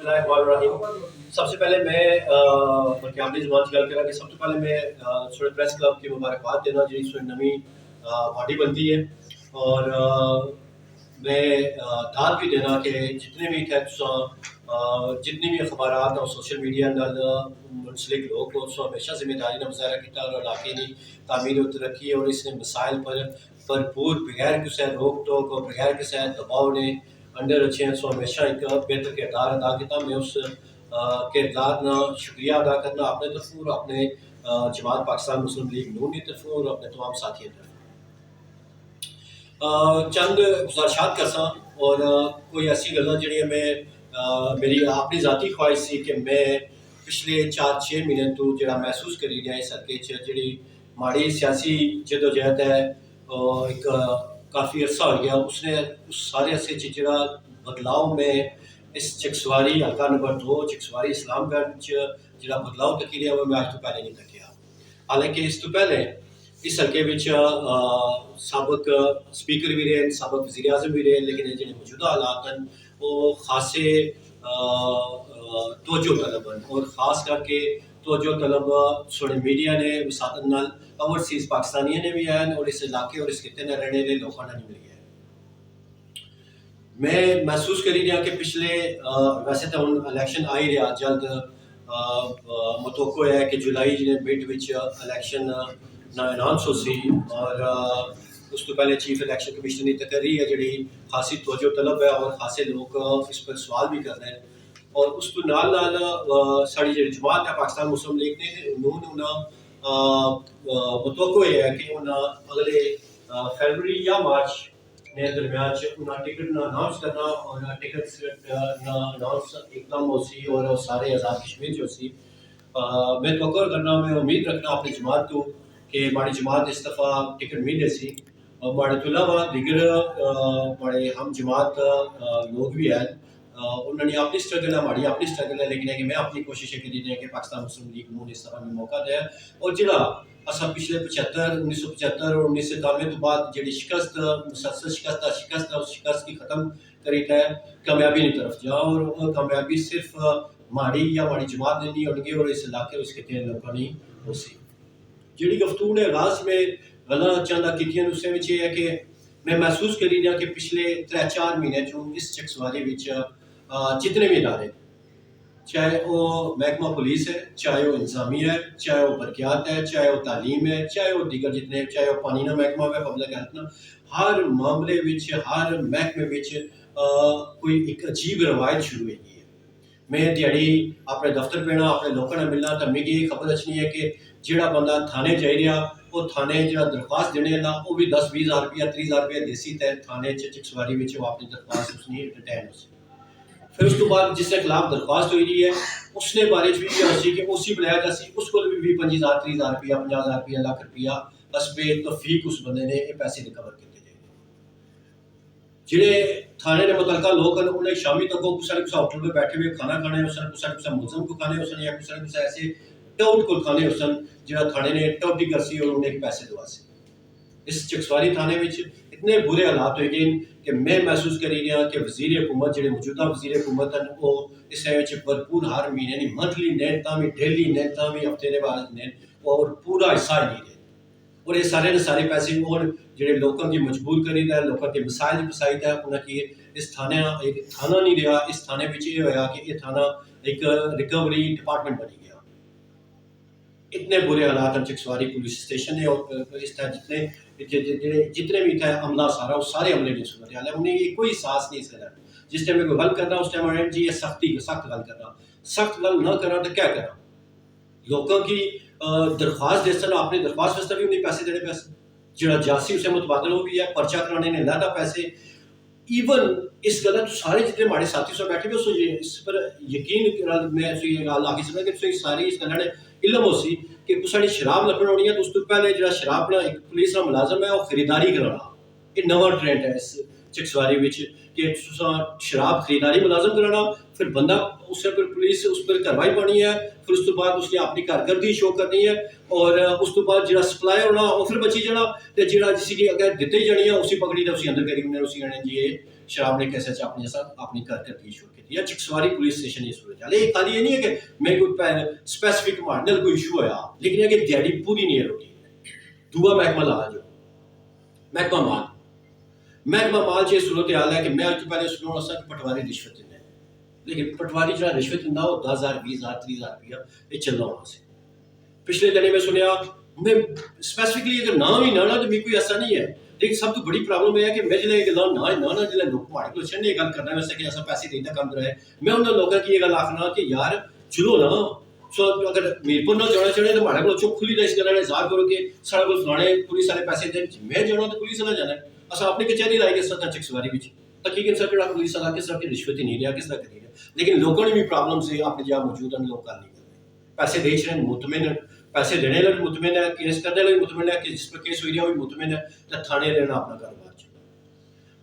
बिस्मिल्लाहिर्रहमानिर्रहीम। सबसे पहले मैं बल्कि आपकी ज़ुबान से गल करा कि सब तो पहले मैं थोड़े प्रेस क्लब की मुबारकबाद देना जी थोड़ी नवी बॉडी बनती है और मैं दाद भी देना कि जितने भी थे जितनी भी अखबारात और सोशल मीडिया नाल मुंसलिक लोग को सो हमेशा जिम्मेदारी का मुजाहरा किया और इलाके की तामीर और तरक्की और इसने मसाइल पर भरपूर बगैर किसी रोक टोक और बगैर किसी दबाव ने अंडर अच्छे सो हमेशा एक बेहतर किरदार अदा किया। मैं उस किरदार का शुक्रिया अदा करना अपने तरफों और अपने जमात पाकिस्तान मुस्लिम लीग नून की तरफों और अपने तमाम साथियों की तरफ चंद गुजारिशात करसा और कोई ऐसी गल्लां जिहड़ियां मैं मेरी अपनी ज़ाती ख्वाहिश सी कि मैं पिछले 4-6 महीने तो जिहड़ा महसूस करी रहा इस हल्के च जिहड़ी माड़ी सियासी जदोजहद है एक काफ़ी अरसा हो गया उसने उस सारे अरसे जिहड़ा बदलाव में इस चकसवारी हल्का नंबर 2 चकसवारी इस्लामगढ़ जिहड़ा बदलाव तकी रहा वो मैं अज तो पहले नहीं तकिया। हालांकि इस तो पहले इस हल्के सबक स्पीकर भी रहे सबक वज़ीर आज़म भी रहे लेकिन जो मौजूदा हालात हैं वो खासे तवज्जो तलब हैं और ख़ास करके तवज्जो तलब थोड़े मीडिया ने वसात नाल ओवरसीज़ पाकिस्तानियों ने भी हैं और इस इलाके और इस खिते में रहने वाले लोगों ने भी मिली है। मैं महसूस करी रहा कि पिछले वैसे तो हम इलेक्शन आ ही रहा जल्द मतोको है कि जुलाई मिड विच इलेक्शन ना अनाउंस हो सी और उस तो पहले चीफ इलेक्शन कमीशन की तकर्री है जी खासी तवज्जो तलब है और खासे लोग इस पर सवाल भी कर रहे हैं और उस तो नाल साड़ी जी जमात है पाकिस्तान मुस्लिम लीग ने उन्होंने मतोको है कि उन्हें अगले फरवरी या मार्च ने दरमियान उन्हें टिकट ना अनाउंस करना और टिकट ना अनाउंस एकदम हो सी और सारे आज़ाद कश्मीर जो सी मैं तवक्कुल करना मैं उम्मीद रखना अपनी जमात को कि हमारी जमात इस दफ़ा टिकट मिले सी और हमारे तो अलावा दिगर बड़े हम जमात लोग भी हैं उन्होंने अपनी स्ट्रगल है हमारी अपनी स्ट्रगल है लेकिन है कि मैं अपनी कोशिश करी दी है कि पाकिस्तान मुस्लिम लीग नून इस तरह में मौका दे और जिला असा पिछले 1975 और 1997 तो बाद जी शिकस्त मुसलसल शिकस्त उस शिकस्त की ख़त्म करी है कामयाबी की तरफ जा और कामयाबी सिर्फ माड़ी या माड़ी जमात ने नहीं होगी और इस इलाके उस खिते लोगों ने हो सी जी गफ्तगू ने आगाज में गल्लां चंद कीतियां उसदे विच है कि मैं महसूस करी रहा कि पिछले 3-4 महीने चों इस चकसवारी जितने भी इदारे चाहे वो महकमा पुलिस है चाहे वो इंतजामिया है चाहे वो बरकियात है चाहे वो तालीम है चाहे वो दीगर जितने चाहे वो पानी का महकमा है पब्लिक हेल्थ ना हर मामले हर महकमे कोई एक अजीब रवायत शुरू हुई है। मैं दिहाड़ी अपने दफ्तर पेना अपने लोगों ने मिलना तो मिगी ये खबर अच्छी है कि जोड़ा बंदा थाने जाई रहा वो थाने जो दरख्वास्त देने ना वो भी 10-20 हज़ार रुपया 30,000 रुपया देसी तय थाने चकसवारी वो अपनी दरख्वास्त उसने डिटेन हो फिर उस तो बाद जिसके खिलाफ दरख्वास्त हुई रही है उसने बारे भी कि उसी बुलाया जासी उसको भी 25,000 30,000 रुपया 50,000 रुपया लाख रुपया बस बे तौफीक उस बंदे ने ये पैसे रिकवर किए जिहड़े थाने के मुतलका लोग हैं उन्हें शामी तक वो कुछ होटल में बैठे हुए खाना खाने कुछ मुलजम को खाने या कुछ ऐसे टाउट को खाने जो थाने ने टाउटी करसी और उन्हें पैसे दवा सी इस चकसवारी थाने में इतने बुरे हालात हो गए कि मैं महसूस करी रहा कि वज़ीर हुकूमत जो मौजूदा वज़ीर हुकूमत हैं वो इस भरपूर हर महीने की मंथली नेट भी डेली नेट भी हफ्ते के बाद नेट और पूरा हिस्सा नहीं रहे और ये सारे ने सारे पैसे और जो लोगों की मजबूर करी है लोगों के मसाइल फसाई है उन्हें इस थाने एक थाना नहीं रहा इस थाने में ये होया कि ये थाना एक रिकवरी डिपार्टमेंट बनी गया। इतने बुरे हालात हैं चकसवारी पुलिस स्टेशन है और इस तरह जितने भी थे अमला सारा वो सारे अमले नहीं सुन रहे उन्हें ये कोई एहसास नहीं इसका जिस टाइम में कोई गल करना उस टाइम जी ये सख्त गल करना सख्त गल ना करा तो क्या करा लोगों की दरख्वास्त दे सन अपनी दरख्वास्त वास्ते भी उन्हें पैसे देने पैसे जो जासी उसे मुतबादल हो भी है पर्चा कराने ने लादा पैसे ईवन इस गल सारे जितने हमारे साथी से बैठे हुए इस पर यकीन मैं गल आखी सकता कि सारी इस गल ने इलम हो सी कि साड़ी शराब लभन होनी है तो उस तो पहले जो शराब एक पुलिस का मुलाजम है वो खरीदारी कराना ये नवा ट्रेंड है इस चकसवारी कि शराब खरीदारी मुलाजम कराना फिर बंदा उस पर पुलिस उस पर कार्रवाई पानी है फिर उस तो बाद उसने अपनी कारकर्दगी शो करनी है और उस तो बाद जो सप्लाई होना वो फिर बची जाना तो जो जिसकी अगर दिते जानी है उसी पकड़ी तो उसी अंदर करी उसी आने जी शराब ने कैसे अपने साथ अपनी कारकर्दगी शुरू की या चिकसवारी पुलिस स्टेशन ये सूरत हाल है। खाली ये नहीं है कि मैं कोई स्पेसिफिक मार्नल कोई इशू होया, लेकिन ये कि दिहाड़ी पूरी नहीं है रोटी। दूआ महकमा ला जो महकमा माल च सूरत हाल है कि मैं अज पहले सुना सा कि पटवारी रिश्वत दिंदे, लेकिन पटवारी जो रिश्वत दिंदा वो 10,000 20,000 30,000 रुपया ये चलना होना से। पिछले दिनों में सुनिया, मैं स्पेसिफिकली अगर नाम ही ना तो मेरे कोई ऐसा नहीं है, लेकिन सब तो बड़ी प्रॉब्लम है कि मैं जिले गल ना जिले लोग माड़े को छड़ने गल करना वैसे कि ऐसा पैसे देता कम रहा है। मैं उन लोगों की ये गल आखना कि यार चलो ना, सो अगर मीरपुर ना जाना चाहिए तो माड़े को चुप खुली इस गल इजहार करो कि साढ़े को फलाने पुलिस वाले पैसे दे, मैं जाना तो पुलिस वाला जाना है। अस अपनी कचहरी लाई किस तरह चिकसवारी में तकीकन सर कि पुलिस वाला किस तरह की रिश्वत ही नहीं रहा, किस तरह करी रहा, लेकिन लोगों ने भी प्रॉब्लम से अपने जहाँ मौजूद हैं लोग कर नहीं करते, पैसे दे रहे मुतमिन, पैसे देने वाले मुतमिन है, केस करने वाले मुतमिन है कि जिस पर केस हुई है वो भी मुतमिन है, तो थाने लेना अपना कारोबार।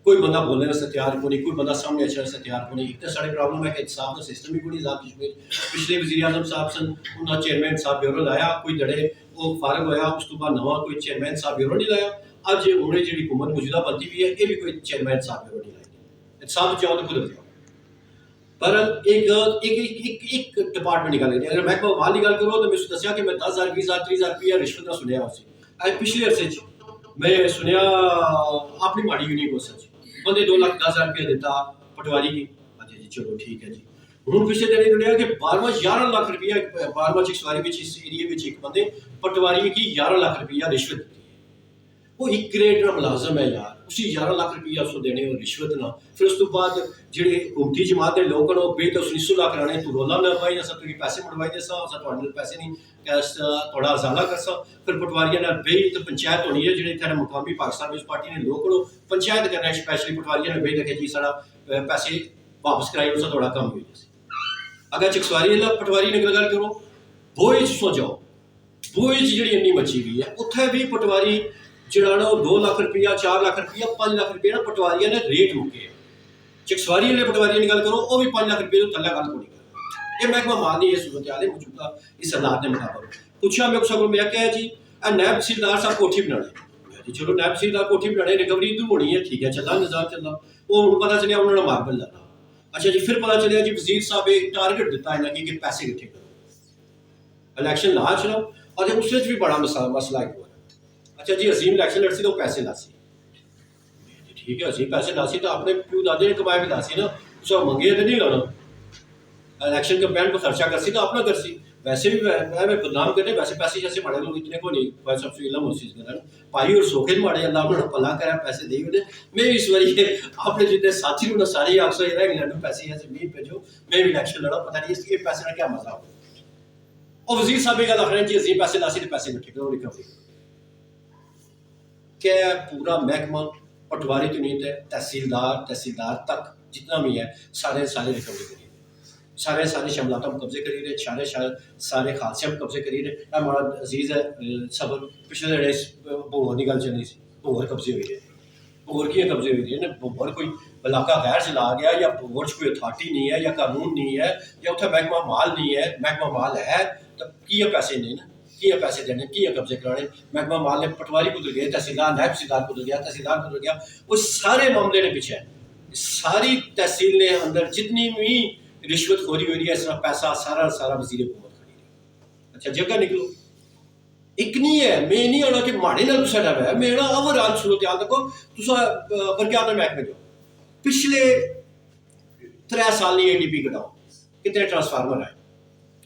कोई बंदा बोलने से तैयार को नहीं, कोई बंदा सामने अच्छा से तैयार को नहीं। एक तो साड़ी प्रॉब्लम है कि इंसाफ का सिस्टम भी कोई निजाम कश्मीर पिछले वज़ीर आज़म साहब सन उन्होंने चेयरमैन साहब ब्यूरो लाया, कोई दड़े वो फारग होया, उस तो बाद नवा कोई चेयरमैन साहब ब्यूरो नहीं लाया। अज उन्हें जी हुकूमत मौजूदा बनती भी है, ये भी कोई चेयरमैन साहब ब्यूरो नहीं लाई। इंसाफ चाहो तो खुद जाओ, पर एक डिपार्टमेंट निकाल गया। अगर महकमा माल की गल करो तो मैं दसिया कि मैं 10,000 20,000 30,000 रुपया रिश्वत का सुनिया उसे अज पिछले अरसे मैं सुनिया अपनी माड़ी यूनियन को सच बंदे 2,10,000 रुपया दिता पटवारी की। अच्छा जी चलो ठीक है जी। हूँ पिछले दिन सुनिया कि 11 लाख रुपया 12 चिकसवारी इस एरिए में एक बंदे पटवारी की 11 लाख रुपया रिश्वत दी है। वो एक ग्रेड का मुलाजम है यार, उसी 11 लाख रुपया उसको देने और रिश्वत ना, फिर उस तो बाद जेडे हुकूमती जमात के लोग हैं बे तो 19 लाख लाने तू रोला ना पाई अस तुझे पैसे मुड़वाई देसा अस तुहाडे पैसे नहीं कैश थोड़ा अजाला करसा। फिर पटवारियां नाल बे तो पंचायत होनी है जेडे इत्थे मुकामी पाकिस्तान विच पार्टी ने लोग को पंचायत करना है, स्पेशली पटवारियां ने बे देखे जी सारा पैसे वापस कराई उस थोड़ा कम हो जाए। अगर चिकसवारी पटवारी ने गल करो बोए सो जाओ, बोए जी इन्नी मची गई है उत्थे भी पटवारी जड़ा ना 2 लाख रुपया 4 लाख रुपया 5 लाख रुपया पटवारियां ने रेट मुके। चिकसवारी वाले पटवारियां की गल करो वो भी 5 लाख रुपये तो थल्ले गल को नहीं कर। ये महकमा माल नहीं है सूरत हाल मौजूदा इस हालात के मुताबिक। पूछा मैं सगों मैं क्या जी नायब तहसीलदार साहब कोठी बनाने जी, चलो नायब तहसीलदार कोठी बनाने रिकवरी इधर होनी है ठीक है चला निजाम चलना। वो हूँ पता चलिया उन्होंने मार्बल लाना। अच्छा जी फिर पता चलिया जी वजीर साहब एक टारगेट दिता इन्हें कि पैसे इकट्ठे करो इलैक्शन ला चलो और उस भी बड़ा मसला एक। अच्छा जी अजीम इलैक्शन लड़सी तो पैसे लासी ठीक है, अजीम पैसे लासी तो अपने प्यू दादे ने कमाए भी लासी ना, उसका मंगे तो नहीं लाना। इलेक्शन कैंपेन को खर्चा करसी तो अपना करसी, वैसे भी मैं बदनाम करने वैसे पैसे जैसे माड़े लोग इतने को नहीं भाई सबसे इलम उस चीज़ कर पाई और सोखे माड़े अल्लाह उन्होंने भला करा पैसे दे उन्हें। मैं इस बारी अपने जितने साथी उन्होंने सारे आखसो ये इंग्लैंड पैसे ऐसे नहीं भेजो मैं भी इलेक्शन लड़ा पता नहीं इसके पैसे का क्या मजा हो। और वजीर साहब का आखना जी अजीम पैसे लासी तो पैसे इकट्ठे करो रिकवरी क्या पूरा महकमा पटवारी तो नहीं थे तहसीलदार तक जितना भी है सारे रिकवरी करिए, सारे शमलात हम कब्जे करी रहे, सारे हादसे हम कब्जे करी रहे। हमारा अजीज है सब पिछले भोर की गल चलनी सी भोर कब्जे हुई है, भोर की कब्जे हुई है ना, भोर कोई इलाका गैर चला गया या भोर कोई अथॉरिटी नहीं है या कानून नहीं है या उत्थे महकमा माल नहीं है। महकमा माल है तो की पैसे नहीं ना, की पैसे देने की कब्जे कराने। महकमा माल ने पटवारी कुदर गया, तहसीलदार नायब तहसीलदार कुदर गया, वो सारे मामले ने पीछे सारी तहसील ने अंदर जितनी भी रिश्वतखोरी हुई है इस तरह पैसा सारा वजीर हुकूमत खड़ी रही। अच्छा जगह निकलो एक नहीं है, मैं नहीं आना कि माड़े नाल तुसा डर है, मैं ना ओवरऑल सूरत हाल देखो तुसा बरकयात महकमे जो पिछले 3 साल नहीं ADP कटाओ कितने ट्रांसफार्मर आए।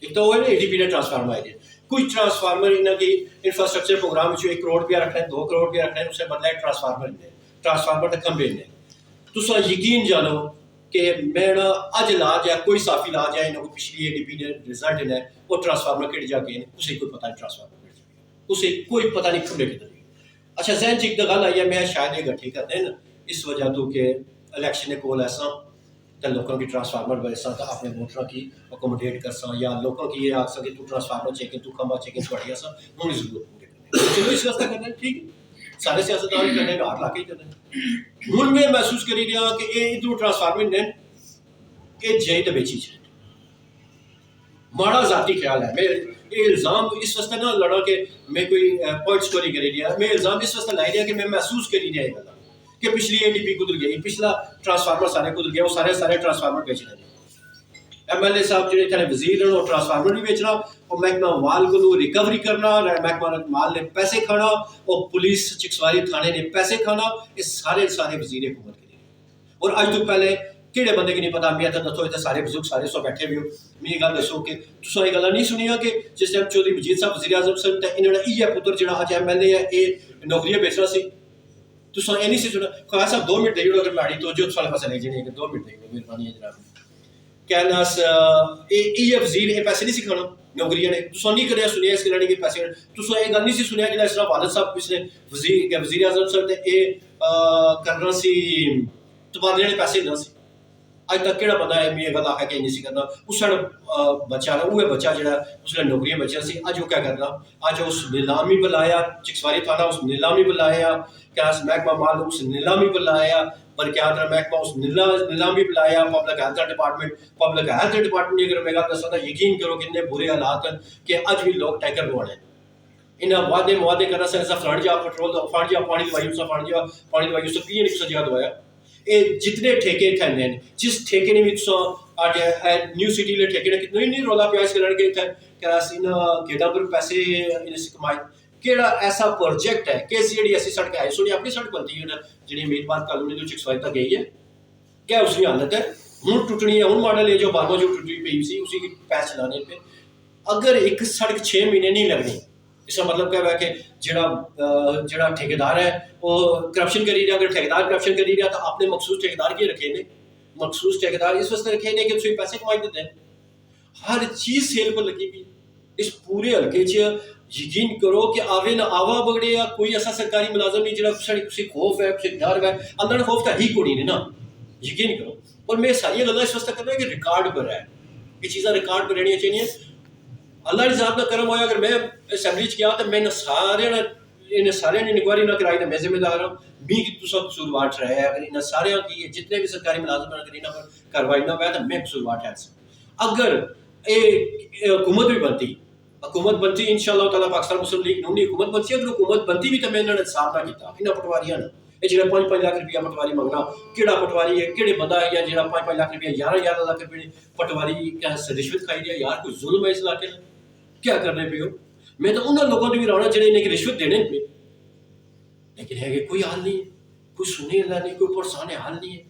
एक तो वो है ना ADP ने ट्रांसफार्मर आए कुछ ट्रांसफार्मर इन्हों की इंफ्रास्ट्रक्चर प्रोग्राम 1 करोड़ रुपया रखना है 2 करोड़ रुपया रखना है, उससे बदला ट्रांसफार्मर तक खंबे ने तुसा यकीन जानो कि मैं ना अज ला जाए कोई साफी ला जाए इन्होंने पिछली ADP ने रिजल्ट इन्हें वो ट्रांसफार्मर किट जाके उसे कोई पता नहीं ट्रांसफार्मर उसे कोई पता नहीं खुले किधर। अच्छा जहन च एक गल आई है मैं शायद ये गठे कर देन इस वजह तो कि इलैक्शन कोल ऐसा तो लोगों की ट्रांसफार्मर वैसा तो अपने वोटरों की अकोमोडेट कर सा या लोगों की ये आख कि तू ट्रांसफार्मर चेकिंग तू खंबा चेकिंग थोड़ी सा हूँ जरूरत पूरे करने चलो इस वास्ते करना ठीक सारे सियासतदान करने हाथ ला के करने। हूँ मैं महसूस करी रहा कि ये इधरों ट्रांसफार्मर ने ये जय तो बेची माड़ा जाती ख्याल है। मैं ये इल्ज़ाम इस वास्ते ना लड़ा कि मैं कोई पॉइंट स्कोरी करी रहा, मैं इल्ज़ाम इस वास्ते लाई रहा कि मैं महसूस करी रहा गल कि पिछली ADP कुदर गई, पिछला ट्रांसफार्मर सारे कुदर गया, वो सारे सारे ट्रांसफार्मर बेचने हैं। MLA साहब जो इतने वजीर हैं वो ट्रांसफार्मर नहीं बेचना, और महकमा माल को रिकवरी करना, महकमा माल ने पैसे खाना, और पुलिस चिक्सवारी थाने ने पैसे खाना, ये सारे सारे वजीर हुकूमत के लिए। और अज तो पहले किहड़े बंदे की नहीं पता, मैं तो दसो इतने सारे बुजुर्ग सारे सौ बैठे भी हो, मैं गल दसो कि तुसां ये गल्लां नहीं सुनिया कि जिस टाइम चौधरी मजीद साहब वज़ीर आज़म सन ते इन्होंने इ'यै पुत्र जिहड़ा अज MLA है ये नौकरियां बेचना सी, तुसां ये नहीं सी सुना। खास साहब 2 मिनट देई ओड़ो अगर माड़ी तो जो साले पासे ले जाने कि 2 मिनट देई ओड़ो, मेहरबानी है जनाब। कहना ये वजीर ये पैसे नहीं सी खाना नौकरियां ने, तुसां नहीं करेआ सुनिया इस गल्ला कि पैसे, तुसां ये गल नहीं सी सुनिया जिहड़ा इसरा वालिद साहब पिछले वज़ीर आज़म सन ते ये करना सी तबादले ने पैसे देना सी। अज तक केड़ा बंदा है मैं गल आखा कि नहीं सी करना, उस बच्चा उहे बच्चा जिहड़ा उसने नौकरियां बचियां सी, अज वो क्या करना, अज उस नीलामी बुलाया, चिक्सवारी थाना उस नीलामी बुलाया, क्या महकमा माल उस नीलामी बुलाया, बल्कि महकमा उस नीलामी बुलाया, पब्लिक हेल्थ डिपार्टमेंट अगर मैं गल दसां तां यकीन करो किन्ने बुरे हालात हैं कि अज भी लोग टैंकर लवाने इन्हें वादे करना सा फलाण जा पेट्रोल फड़ जा पानी दवाई उस फड़ जा पानी दवाई उस पी नहीं जगह दवाया। ये जितने ठेके खैंदे हैं, जिस ठेके ने भी अज न्यू सिटी के ठेके ने कितने नहीं रौला पिया इस गल्ला कि इत्थै गेडां पर पैसे कमाए, केड़ा ऐसा प्रोजेक्ट है कि जी ऐसी सड़क है सुनी अपनी सड़क बनती है जी मीरबाद कॉलोनी तो चिक्सवारी तक गई है, क्या उसकी हालत है हूँ टुटनी है, हूँ मॉडल है जो बारवा जो टुटी पई सी उसी पैच लाने पे। अगर एक सड़क 6 महीने नहीं लगनी, इसका मतलब क्या है कि जड़ा ठेकेदार है वो करप्शन करी रहा, अगर ठेकेदार करप्शन करी रहा तो आपने मखसूस ठेकेदार की रखे ने, मखसूस ठेकेदार इस वास्ते रखे ने कि उसमें पैसे कमाई देते हैं, हर चीज़ सेल पर लगी हुई। इस पूरे हल्के च यकीन करो कि आवे ना आवा बगड़े या कोई ऐसा सरकारी मुलाजम नहीं जरा कुछ खौफ है कुछ डर है, अंदर खौफ तो ही कोई नहीं ना, यकीन करो। और मैं सारी गल्लां इस वास्ते कर रहा कि रिकॉर्ड पर है, ये चीज़ां रिकॉर्ड पर रहनी चाहिए। अल्लाह ने जाब ना करम होया अगर मैं असैंबली च गया तो मैं इन्हें सारे ने इंक्वायरी ना कराई तो मैं जिम्मेदार हूँ, मी कि तुसा कसूरवार ठहराया, अगर इन्हें सारे की जितने भी सरकारी मुलाजम अगर इन्हें पर कार्रवाई ना होया तो मैं कसूरवार ठहर सकता। अगर ये हुकूमत बनती इंशाअल्लाह ताला पाकिस्तान मुस्लिम लीग नून की हुकूमत बनती, अगर हुकूमत बनती भी तो मैं इन्होंने साफ ना किया इन्होंने पटवारियां ने ये जो 5-5 लाख रुपया पटवारी मंगना, केड़ा पटवारी है केड़े बंदा है या जो 5-5 लाख रुपया 11-11 लाख रुपये पटवारी क्या रिश्वत खाई दिया यार, कोई जुल्म है इस इलाके में, क्या करने पे हो। मैं तो उन्होंने लोगों ने भी रौना जो इन्हें रिश्वत देने पे, लेकिन है कि कोई हाल नहीं है, कोई सुनने वाला नहीं, कोई पुरसाने हाल नहीं है।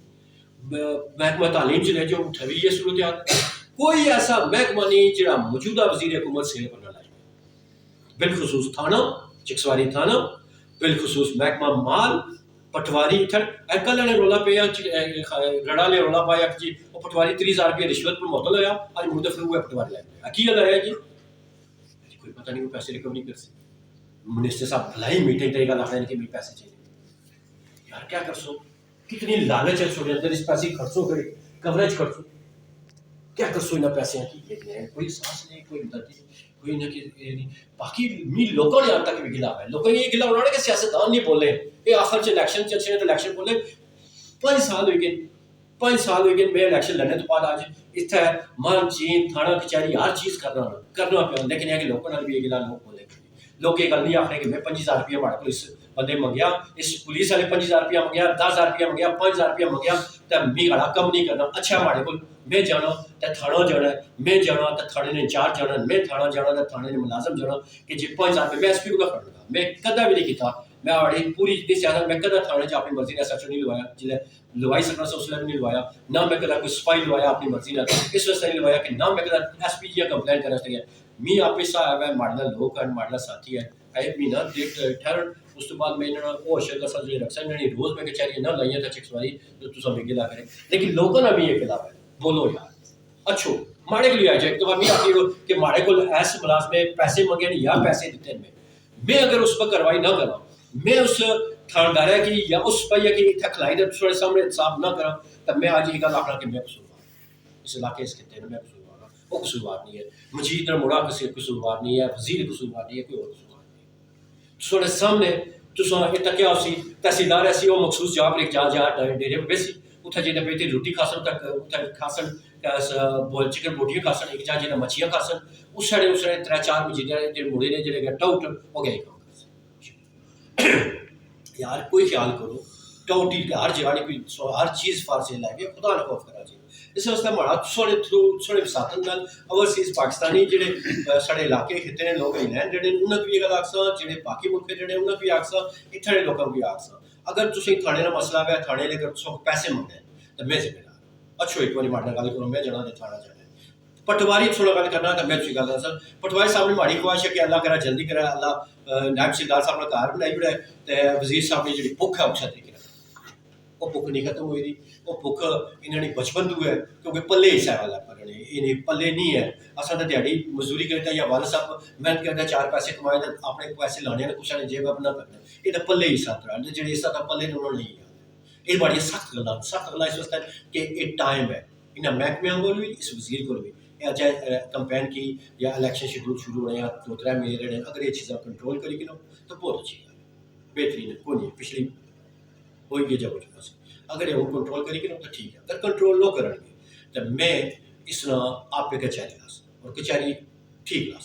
महकमा तालीम च ले जो उठवी है सूरत हाल, कोई ऐसा महकमा नहीं जो मौजूदा वजीर हुकूमत से बनना लाए, बिलखसूस थाना चिक्सवारी थाना, बिलखसूस महकमा माल पटवारी कल ने रौला पाया रड़ा ने रौला पाया जी वो पटवारी 30,000 रुपये रिश्वत पर मुअत्तल होया, अज मुड़ फिर वो पटवारी लाया की लाया जी कोई पता नहीं, वो पैसे रिकवर नहीं कर सकते। मिनिस्टर साहब भलाई मीटिंग तरीका ला रहे हैं कि मेरे पैसे चाहिए, यार क्या कर सो, कितनी लालच है छोटे अंदर, इस पैसे खर्चो करे कवरेज खर्चो, क्या कर सो इन्हें पैसे की कोई सांस नहीं, कोई मदद नहीं, कोई ना कि बाकी मी लोगों ने आज तक भी गिला है, लोगों ने ये गिला उन्होंने कि सियासतदान नहीं बोले ये आखिर इलेक्शन अच्छे तो इलेक्शन बोले 5 साल हो गए, 5 साल हो गए मैं इलेक्शन लड़ने तो बाद आज इतना मन चीन थाना कचहरी हर चीज़ करना पे, लेकिन है कि लोगों ने भी ये गिला लोग बोले लोग ये गल नहीं आखने कि मैं 25,000 रुपया हमारे को इस बंदे मंगया, इस पुलिस वाले 25,000 रुपया मंगया, 10,000 रुपया मंगया, 5,000 रुपया मंगया तो मी हड़ा कम नहीं करना। अच्छा हमारे को मैं जाना तो थाना जाना, मैं जाना तो थाने ने इंचार्ज जाना, मैं थाना जाना तो थाने ने मुलाजम जाना कि जी 5,000 रुपये मैं SP को खड़ना, मैं कदा भी नहीं किया, मैं बड़ी पूरी जितनी सियासत मैं कदा थाने च अपनी मर्जी ने SHO नहीं लवाया, जिले लवाई सकना सा उसने भी नहीं लवाया, ना मैं कदा कोई सिपाही लवाया अपनी मर्जी ने इस वास्ते नहीं लवाया कि ना मैं कदा SP जी कंप्लेन करना चाहिए। मी आप साहब है माड़ला लोग है माड़ला साथी है एक महीना डेट ठहर उस तो बाद मैं इन्होंने होश दसा जो रखा इन्होंने रोज मैं कचहरी ना लाइया था चिक्सवारी तो तुम भी गिला करें, लेकिन लोगों ने भी ये खिलाफ है। बोलो यार अच्छो माड़े को लिया जाए तो मैं आखी कि माड़े को ऐसे मुलाजमे पैसे मंगे नहीं या पैसे दिते मैं अगर उस पर कार्रवाई ना करा, मैं उस थानेदार की या उस भैया की इतना खिलाई दे थोड़े सामने इंसाफ ना करा तो मैं आज ये गल आखना कि मैं कसूरवार इस इलाके इस खिते में मैं कसूरवार हाँ, वो कसूरवार नहीं है, मजीद मुड़ा किसी कसूरवार नहीं है, वजीर कसूरवार नहीं है, कोई और कसूरवार नहीं। थोड़े सामने तुसा इतना क्या उसी तहसीलदार ऐसी वो मखसूस जगह पर जा डेरे पर बेसी उत्थे जिन्हें बेहती रोटी खासन तक उत्थे खासन चिकन बोटियां खासन एक जगह जिन्हें मच्छियां खासन उस साइड 3-4 मजीद जो मुड़े ने जो टाउट हो गए यार कोई ख्याल करो टोटी हर जगह कोई हर चीज़ फार सेल है खुदा ना खौफ करा चाहिए इस वास्ते हमारा थोड़े थ्रू थोड़े साधन नाल ओवरसीज पाकिस्तानी जेह्ड़े साढ़े इलाके खिते ने लोग हैं जेह्ड़े उन्हें भी गल आखसां जेह्ड़े बाकी मुल्क जेह्ड़े उन्हें भी आखसां इत्थै दे लोकां भी आखसां अगर तुसें थाने का मसला है थाने लेकर तुसें पैसे मंगने तो मैं जिम्मेदार अच्छो एक बारी माड़े गल करो मैं जाना ते थाना जाना पटवारी थोड़ा गल करना तो मैं तुझी गल सर पटवारी साहब ने माड़ी ख्वाहिश है कि अल्लाह करा जल्दी करा अल्लाह नायब तहसीलदार साहब ने घर बनाई ओड़े ते वजीर साहब ने जी भुख है उस तरीके वो भुख नहीं खत्म हुई दी वो भुख इन्होंने बचपन तू है क्योंकि पल्ले हिस्सा वाला पर इन्हें पल्ले नहीं है असा तो दिहाड़ी मजदूरी करता या वाल साहब मेहनत करता चार पैसे कमाए तो अपने पैसे लाने कुछ ने जेब अपना करना ये तो पल्ले हिस्सा तरह जो हिस्सा था पल्ले उन्होंने नहीं है ये बड़ी सख्त गल् इस वास्ते कि ये टाइम है इन्हें महकमे को भी इस वजीर को भी चाहे कंपेन की या इलेक्शन शेड्यूल शुरू होने या 2-3 महीने रहने अगर ये चीज़ा कंट्रोल करी कि तो बहुत अच्छी गल बेहतरीन है कोई नहीं पिछली हो गया जब अगर वो कंट्रोल करी कि तो ठीक है अगर कंट्रोल नो करेंगे तो मैं इस आप कचहरी ला और कचहरी ठीक ला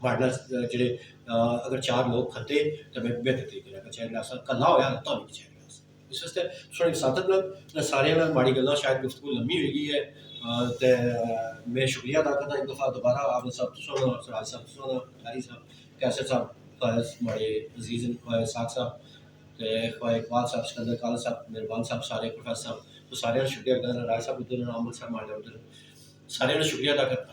मारना जेह्ड़े अगर 4 लोग खंदे तो मैं बेहतर तरीके कचहरी ला कल्ला होया तो भी कचहरी ला इस वास्ते थोड़ी सादत सारे माड़ी गल्लां शायद गुफ्तगू लम्मी हो गई है तो मैं शुक्रिया अदा करना एक दफ़ा दोबारा आबिद साहब तो सुनो सराज साहब तो सुनो कारी साहब कैसर साहब ख्वाहिश माड़े अजीज़ ख्वाहिश साग साहब तो ख्वाह इकबाल साहब सिकंदर काल साहब मेहरबान साहब सारे प्रोफेसर साहब तो सारे शुक्रिया करना राय साहब उधर अमल साहब माड़े उधर सारे शुक्रिया अदा करना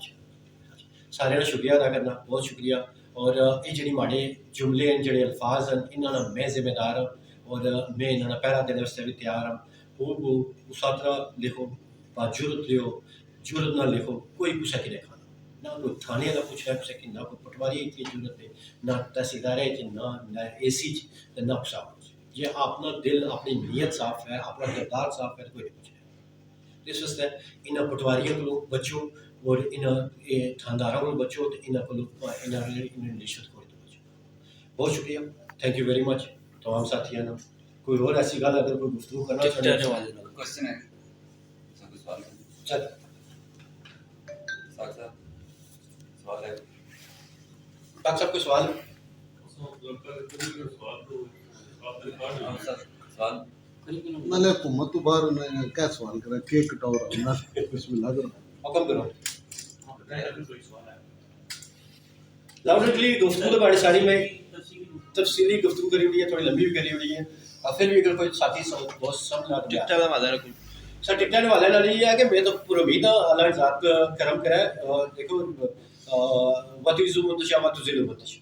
सारे शुक्रिया अदा करना बहुत शुक्रिया और ये जी माड़े जुमले हैं जेह्ड़े अल्फाज हैं इन्होंने मैं जिम्मेदार हाँ और मैं इन्होंने पहला देने वास्ते भी तैयार हाँ वो उस तरह लिखो जुरत लियो जुरत ना लिखो कोई कुछ कि नहीं खाना ना कोई थाने का कुछ है कि ना कोई पटवारी की जरूरत है ना तहसीलदार ना AC ना पेशाब ये अपना दिल अपनी नीयत साफ है अपना किरदार साफ है तो कोई नहीं कुछ है इस वास्ते इन पटवारियों को बचो और इन थानदारों को बचो तो इन्होंने रिश्वत खोरी तो बचो बहुत शुक्रिया थैंक यू वेरी मच तमाम साथियों ने कोई और ऐसी गल अगर कोई गुफ्तगू करना चाहते क्वेश्चन है सवाल चल सवाल है डॉक्टर साहब कोई सवाल सवाल नाले हुकूमत तो बाहर उन्हें क्या सवाल करा केक कटाओ ना बिस्मिल्लाह करो हुक्म करो लाउडली गुफ्तगू तो बड़ी सारी में तफसीली गुफ्तगू करी हुई है थोड़ी लंबी भी करी हुई है और फिर भी अगर कोई साथी दोस्त सब ना टिकटा का वादा रखो सर टिकट वाले ना ये है कि मैं तो पूरा उम्मीद अल्लाह ज़ात करम करे और देखो वतीज़ु मुंतशा वतुज़िलु मुंतशा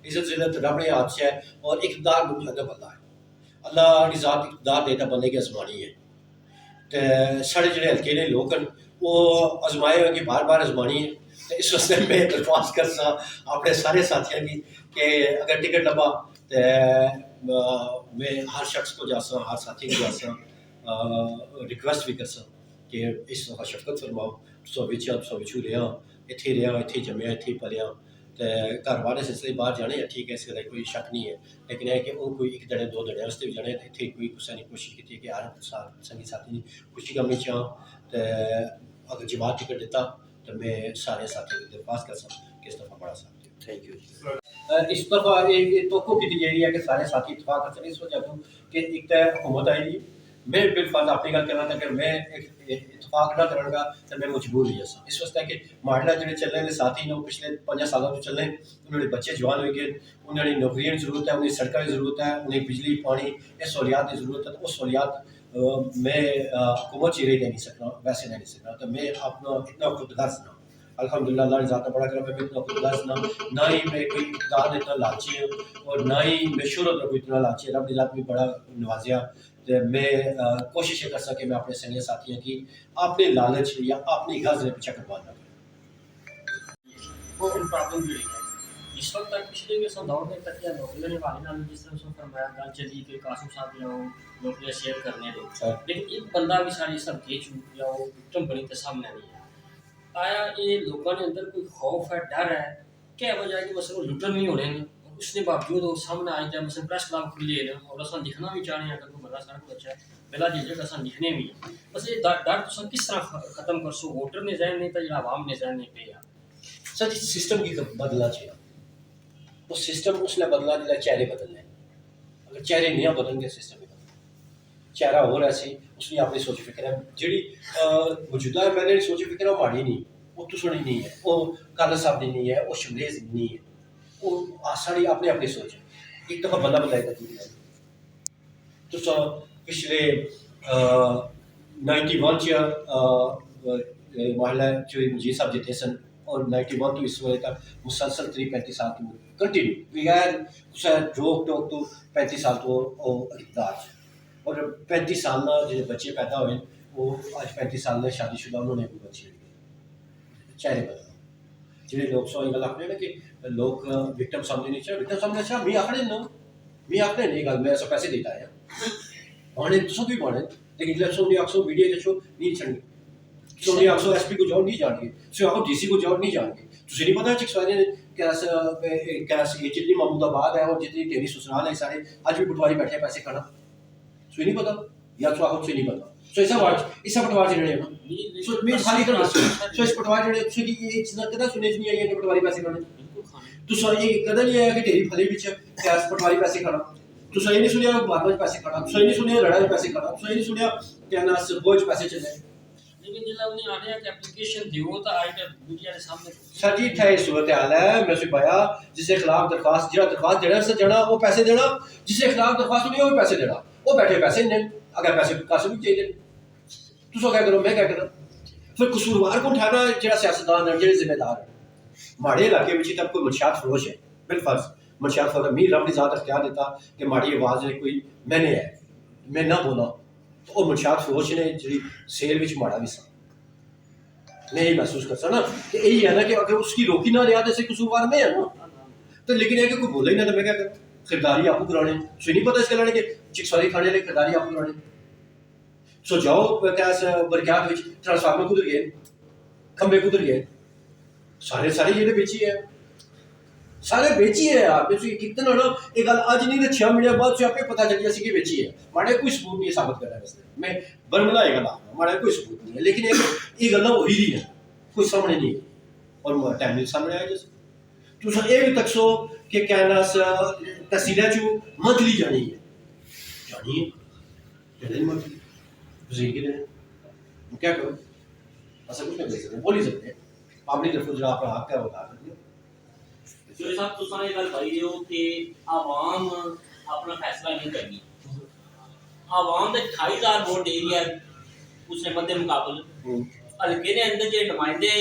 इज़्ज़त ज़िल्लत रब ने हाथ से है और इक़्तिदार मुतलक अल्लाह है अल्लाह की ज़ात इक़्तिदार देता बंदे की आज़मानी है तो साढ़े जेह्ड़े हल्के ने लोग न वो आजमाए हुए कि बार बार आजमानी है तो इस वास्ते मैं दरख्वास्त करसा अपने सारे साथियों की कि अगर टिकट लब्भा तो मैं हर शख्स को जासा हर साथी को जासा रिक्वेस्ट भी करसा कि इस दफ़ा शफकत फरमाओ तुस बिच तुस बिचू रेहा इत्थे जम्मेआ इत्थे पलिया तो घर बाहर सिलसिले बाहर जाने ठीक है इस गल्ल कोई शक नहीं है लेकिन है कि वो कोई एक दड़े 2 दड़े वास्ते भी जाने इत्थे कोई कुसै ने कोशिश की कि हर संगी साथी ने खुशी गमी च तो अगर जमात टिकट दिता तो मैं सारे साथियों को दरख्वास्त कर सकता कि इस दफ़ा बड़ा साथ थैंक यू इस दफ़ा ये तो की गई है कि सारे साथी इतफाक कर इस वजह तो कि एक तो हुकूमत आई मैं बिलफर्ज अपनी गल करना अगर मैं इतफाक ना करूँगा तो मैं मजबूर ही ऐसा इस वास्ते कि माडला जो चलने वाले साथी ने पिछले 5 सालों तो चलने उन्होंने बच्चे जवान हो गए उन्होंने नौकरियों की जरूरत है उन्हें सड़कों की जरूरत है उन्हें बिजली पानी ये सहूलियात की जरूरत है तो वो सहूलियात मैं हुकूमत च रही नहीं सकना वैसे नहीं सकना तो मैं अपना इतना खुदगर्ज ना अल्हम्दुलिल्लाह अल्लाह ने ज़ात बड़ा करा मैं इतना खुदगर्ज ना ही मैं कोई इक़्तिदार इतना लालची हूँ और ना ही मैं शोहरत का कोई इतना लालची है रब ने ज़ात भी बड़ा नवाजिया तो मैं कोशिश कर सके मैं अपने संगी साथियों की अपने लालच या अपनी गर्ज में पीछा करवा ना वो उन प्रॉब्लम जुड़ी है इस वक्त तक पिछले के दौर में तक या नौकरी वाले नाल जिस तरह उसने फरमाया गल चली कि कासिम साहब जो नौकरियां शेयर करने दे लेकिन एक बंदा भी सारी सब के चूक या वो कंपनी के सामने नहीं है आया ये लोगों ने अंदर कोई खौफ है डर है क्या वजह है कि मसलन लुटन नहीं होने उसने बावजूद वो सामने आ जाए मसलन प्रेस क्लब खुली है और असा लिखना भी चाहते हैं अगर कोई बड़ा सारा कुछ अच्छा है पहला झिझक असा लिखने भी है बस ये डर तुम किस तरह खत्म कर सो वोटर ने जहन नहीं तो जो आवाम ने जहन नहीं पे सर इस सिस्टम की बदलना चाहिए वो सिस्टम उसने बदलना जिला चेहरे बदलने अगर चेहरे नहीं बदलेंगे सिस्टम ही बदलना चेहरा होर ऐसी उसने अपनी सोच फिक्र है जी मौजूदा मैंने सोच फिक्र है माड़ी नहीं वो तुसनी नहीं है वो काला साहब की नहीं है वो शमरेज की नहीं है वो साड़ी अपनी अपनी सोच है एक दफ़ा बंदा बताई तक तुस पिछले 91 च महला जो मजीद साहब जिते सन और 91 तो इस वे तक मुसलसल 35 साल तो कंटिन्यू बगैर कुछ रोक टोक तो 35 साल तो इकदार और 35 साल ना जो बच्चे पैदा हुए वो अज 35 साल में शादीशुदा उन्होंने भी बच्चे चेहरे बदल जो लोग सो गल आखने ना कि लोग विक्टम सामने नहीं चाहिए विक्टम सामने अच्छा मी आखने ना मी आखने नहीं गल मैं पैसे देता है बाने तुम भी बाने लेकिन जब सोनी अक्सो मीडिया जो नहीं छड़ी सोनी अक्सो एसपी को जाओ नहीं जाएंगे सो आप डीसी को जाओ नहीं जाएंगे तुझे नहीं पता चिक्सवारी ने कैसे ये जितनी महमूदाबाद है और जितनी टेरी ससुराल है सारे आज भी पटवारी बैठे पैसे खाना सो नहीं पता या तो आप नहीं पता सो ऐसा पटवार जड़े ना सो मैं खाली कर सो इस पटवार जड़े सो कि ये चीज कदा सुने नहीं आई है कि पटवारी पैसे खाने तो सो ये कदा नहीं आया कि टेरी फले विच कैस पटवारी पैसे खाना तो सही नहीं सुनिया बार बार पैसे खाना सही नहीं सुनिया लड़ाई पैसे खाना सही नहीं सुनिया क्या ना बोझ पैसे चले लेकिन जिला उन्हें आने कि एप्लीकेशन दियो तो आई मीडिया के सामने सर जी इतना सूरत हाल है मैं उसे पाया जिसके खिलाफ दरखास्त जरा दरखास्त देना से देना वो पैसे देना जिसके खिलाफ दरखास्त नहीं वो पैसे देना वो बैठे पैसे नहीं अगर पैसे कासे भी चाहिए तुम क्या करो मैं क्या करा फिर कसूरवार को उठाना जरा सियासतदान है जेडे जिम्मेदार है माड़े इलाके में तब कोई मनशात फरोश है बिलफर्ज मनशात फरोश मीर रब ने ज़्यादा अख्तियार देता कि माड़ी आवाज़ ने कोई मैंने है मैं ना बोला तो वो मनशात फरोश ने जी सेल में माड़ा भी सा मैं यही महसूस कर सकता ना कि यही है ना कि अगर उसकी रोकी ना रिया तो कसूरवार में है ना तो लेकिन है कि कोई बोला ही ना तो मैं क्या करूँ खरीदारी आपको कराने सो नहीं पता इस गल कि चिक्सवारी खाने वाले खरीदारी आपको कराने सो जाओ क्या बरक्यात ट्रांसफार्मर कुधर गए खंबे कुधर गए सारे सारे जेडे बेची है सारे बेची है यार कितना ना एक गल अज नहीं तो 6 महीने बाद से आपको पता चल गया कि बेची है माड़े कोई सबूत नहीं साबित कर रहा है मैं बरमला ये गल माड़े कोई सबूत नहीं है लेकिन ये गल हो ही रही है कोई सामने नहीं है और टाइम सामने आया जैसे तुस ये भी तक सो कि क्या ना तहसील चू मंथली जानी है मंथली क्या करो ऐसा कुछ नहीं कर सकते बोल ही सकते अपनी तरफ जो आपका हक है बता सकते चोरी साहब तुसा ये गल कही हो कि आवाम अपना फैसला नहीं करनी आवाम दे 28,000 वोट दे रही है उसने मध्य मुकाबल हल्के ने अंदर जो नुमाइंदे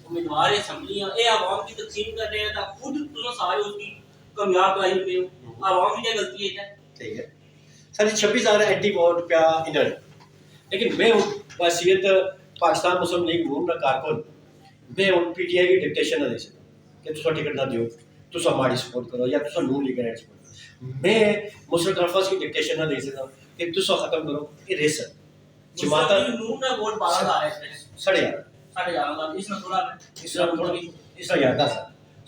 उम्मीदवार असम्बली ये आवाम की तकसीम कर रहे हैं तो खुद तुम सारे उसकी कामयाब कराई हुए हो आवाम की क्या गलती है ठीक है सर 26,000 एंटी वोट पे इधर लेकिन मैं वसीयत पाकिस्तान मुस्लिम लीग नून ना कारकुन मैं पीटीआई की डिक्टेशन ना दे सकता कि तुम टिकट ना दियो तुम हमारी सपोर्ट करो या तुम नून लीग सपोर्ट करो मैं मुस्लिम कॉन्फ्रेंस की डिक्टेशन ना दे सकता कि तुम खत्म करो ये रेस है जमाता नून ना वोट 12,000 है 11,500 इसमें थोड़ा इसमें याद था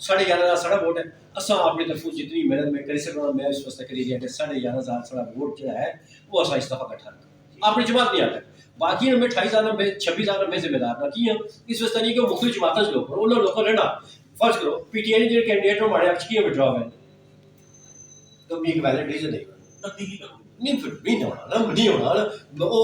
11,500 साढ़ा वोट है असा अपनी तरफ जितनी मेहनत में करी सकना मैं इस वास्ते करी कि 11,500 साढ़ा वोट जो है वो असा इस दफा इकट्ठा अपनी जमात नहीं आता बाकी मैं 28,000 में 26,000 में जिम्मेदार ना की इस वास्ते नहीं कि मुख्तलिफ जमात लोग उन्होंने लोगों रहना फर्ज करो पीटीआई जो कैंडिडेट हमारे अक्ष की विड्रॉ है तो भी एक वैलिड रीजन देगा तब्दीली करो नहीं फिर भी नहीं होना ना वो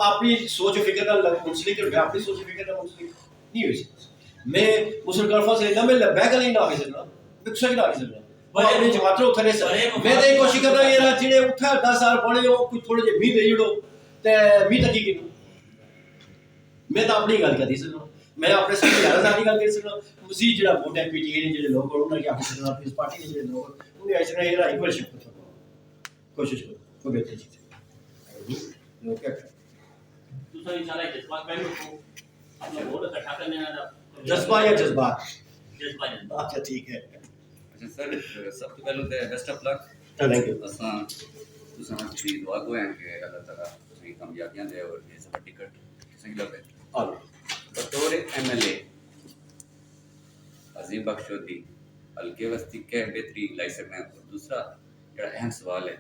अपनी सोच फिक्र का मुंसलिक कर अपनी सोच फिक्र का मुंसलिक नहीं हो सकता मैं मुस्लिम कॉन्फ्रेंस लेना मैं बैग नहीं ना आगे चलना बिक्सा ही ना आगे चलना वो अपने जमातों उठने से मैं तो कोशिश कर रहा हूं यार जिने उठा 10 साल पड़े हो कुछ थोड़े जे मी दे जड़ो ते मी तक की मैं तो अपनी गल कर सकना मैं अपने से ज़्यादा की गल कर सकना मजीद जो वोट है पीटीआई ने जो लोग उन्होंने क्या सकना इस पार्टी के जो लोग उन्हें ऐसे ये इक्वल शिफ्ट कोशिश करो कोई बेहतर चीज़ लोग क्या दूसरा इंशाल्लाह जज्बात पहले को अपना वोट इकट्ठा करने का जज्बा या जज्बात जज्बा अच्छा ठीक है अच्छा सर सब तो पहले तो best of luck thank you असा तुसा की दुआ को है कि अल्लाह ताला तुसी कामयाबियां दे और ये सब टिकट सही लगे बतौर एमएलए अजीम बख्शोदी हल्के वस्ती के बेहतरी लाई सकते हैं और दूसरा जो अहम सवाल है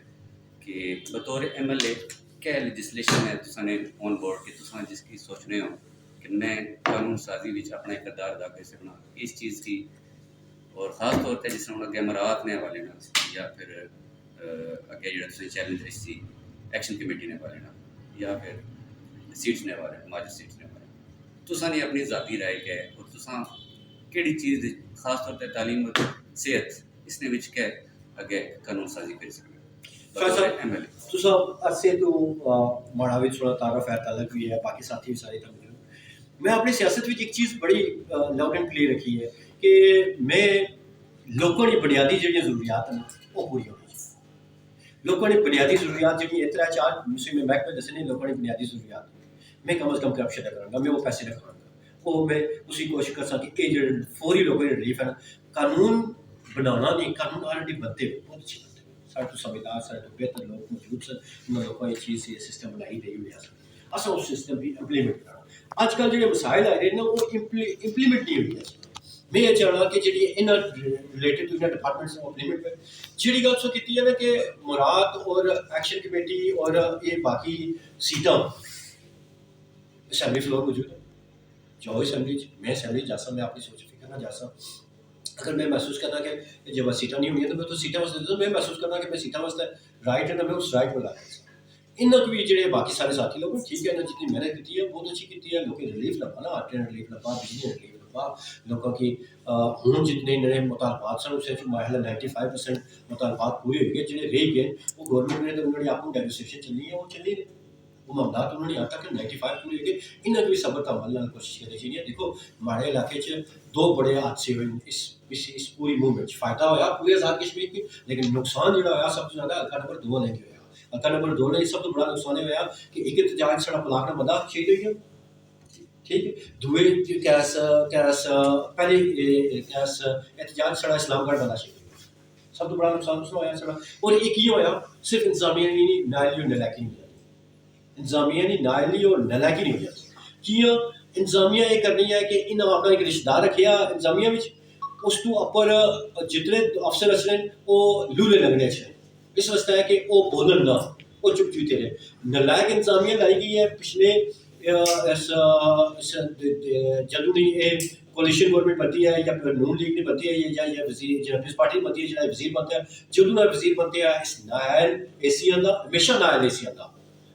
कि बतौर एमएलए क्या लेजिस्लेशन है तुसाने ऑन बोर्ड कि तुसा जिसकी सोच रहे हो कि मैं कानून साजी विच अपना एक किरदार अदा कर सकना इस चीज़ की और ख़ास तौर पर जिस तरह अगे मराहत ने हवाले या फिर अगे जो चैलेंज रही एक्शन कमेटी ने बारे ना या फिर सीट्स ने बारे माजर सीट्स ने बारे तुसां ने अपनी ज़ाती राय के और तुसां केड़ी चीज़ खास तौर पे तालीम और सेहत इसने विच के अगे कानून साजी कर सकते फैसल, एमएलए तुसा असे तो माड़ा विच थोड़ा तारफ है तलक भी है बाकी साथी भी सारे तम मैं अपनी सियासत विच एक चीज़ बड़ी लाउड एंड क्लियर रखी है कि मैं लोगों की बुनियादी जिहड़ियां ज़रूरियात हैं वो पूरी होनी चाहिए लोगों की बुनियादी ज़रूरियात जिहड़ी इस तरह चार मुस्लिम महकमे दसने लोगों की बुनियादी ज़रूरियात मैं कम अज़ कम करप्शन न करांगा मैं वो पैसे न खाऊंगा वो मैं उसी कोशिश कर सकती कि जो फौरी लोगों की रिलीफ है ना कानून बनाना नहीं कानून ऑलरेडी बनते हुए बहुत अच्छी बनते हुए साढ़े तो समझदार साढ़े तो बेहतर लोग मौजूद सन उन्होंने लोगों ये चीज़ ये सिस्टम बनाई गई हुई है अस उस सिस्टम भी इंप्लीमेंट करना अजकल जो मसाइल आ रहे हैं ना वो इंप्लीमेंट नहीं हुई है मैं ये चाहना कि जी इन रिलेटेड टू इन डिपार्टमेंट्स इंप्लीमेंट में जी गल सो की है ना कि मुराद और एक्शन कमेटी और ये बाकी सीटां असैम्बली फ्लोर मौजूद है जाओ असैम्बली मैं असैम्बली जा मैं अपनी सोच फिक्र ना जा अगर मैं महसूस करना कि जब सीटा नहीं हुई तो मैं तो सीटा वास्ते मैं महसूस करना कि मैं सीटा वास्ते राइट है ना मैं उस राइट पर ला इन्होंने भी जो बाकी सारे साथी लोग ठीक है ना जितनी मेहनत की है बहुत अच्छी की है लोगों रिलीफ लगा ना आटे रिलीफ लगा बिजली रिलीफ लगा लोगों की हूँ जितने नए मुतालबात सन सिर्फ माहला 95% मुतालबात पूरे हो गए जो रह गए वो गवर्नमेंट ने तो उन्होंने अपनी डेमोस्ट्रेशन चलनी है वो चली नहीं वो मामलात उन्होंने यहाँ तक 95 पूरे हो गए इन्होंने भी सबर का अमल कोशिश करनी चाहिए देखो हमारे इलाके दो बड़े हादसे हुए इस पूरी मूवमेंट फायदा होया पूरे आज़ाद कश्मीर की लेकिन नुकसान जो होया सबसे ज़्यादा हल्का नंबर 2 लेके होया हल्का नंबर 2 ने सब तो बड़ा नुकसान होया कि एक एहतजाज साढ़ा ब्लाक का बंदा शहीद हो गया ठीक है दुए कैस कैस पहले कैस एहतजाज साढ़ा इस्लामगढ़ बंदा शहीद हो गया सब तो बड़ा नुकसान उसमें होया साढ़ा और एक ये होया सिर्फ इंतजामिया नहीं नायली और नलायकी नहीं इंतजामिया नहीं नायली और नलायकी नहीं होया कियां इंतजामिया ये करनी है कि इन अपना एक रिश्तेदार रखिया इंतजामिया विच उस तो अपर जितने अफसर असले वो लूले लगने चाहिए इस वास्ते है कि वो बोलन ना वो चुप चुपते रहे नलायक इंतजामिया लाई गई है पिछले जदों दी कोलिशन गवर्नमेंट बनती है या नून लीग ने बनती है या वजीर पीपल्स पार्टी बनती है जो वजीर बनता है जदों का वजीर बनते हैं इस नायल एशियन का हमेशा नायल एशियन का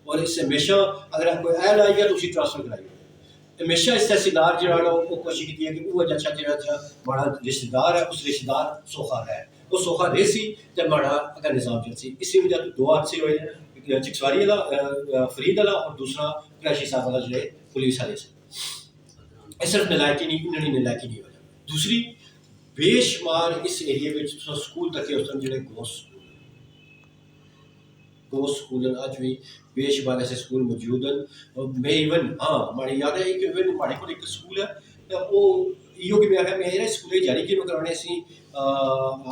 और इस हमेशा अगर कोई ऐल आई है तो उसी ट्रांसफर कराई हमेशा इस तहसीलदार जो वो कोशिश की है कि वो अच्छा जो बड़ा रिश्तेदार है उस रिश्तेदार सौखा है वो सौखा रहे सी तो बड़ा अगर निज़ाम चल सी इसी वजह तो दो हादसे हुए चिकसवारी वाला फरीद वाला और दूसरा क्रैशी साहब वाला जो पुलिस वाले से सिर्फ नलायकी नहीं इन्होंने नलायकी नहीं वजह दूसरी बेशुमार इस एरिए में स्कूल तक उस टाइम जो गोस्ट स्कूल अज भी बेशुमार ऐसे स्कूल मौजूद हैं मैं इवन हाँ हमारे याद है कि इवन हमारे को एक स्कूल है वो इो कि मेरा स्कूल जारी कि कराने सी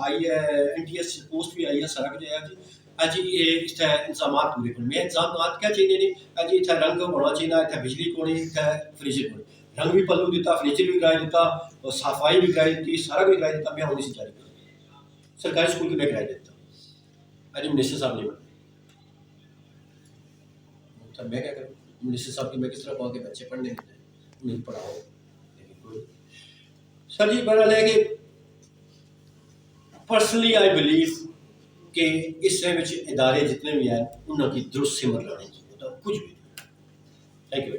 आई है NTS पोस्ट भी आई है सारा कुछ आया जी अज इतने इंतजाम पूरे को मैं इंतजाम क्या चाहिए नहीं अज इतने रंग होना चाहिए इतने बिजली को इतने फर्नीचर को रंग भी पल्लू दिता फर्नीचर भी कराई दिता सफाई भी कराई दी सारा कुछ कराई दिता मैं होनी सी जारी सरकारी स्कूल की मैं कराई देता अज मिनिस्टर साहब ने तब मैं क्या करूँ मिनिस्टर साहब की मैं किस तरह कहूँ कि बच्चे पढ़ने उन्हें पढ़ाओ लेकिन सर जी बड़ा है कि पर्सनली आई बिलीव कि इस समय इदारे जितने भी हैं उनकी दुरुस्त सिमत लाने चाहिए तो कुछ भी थैंक यू।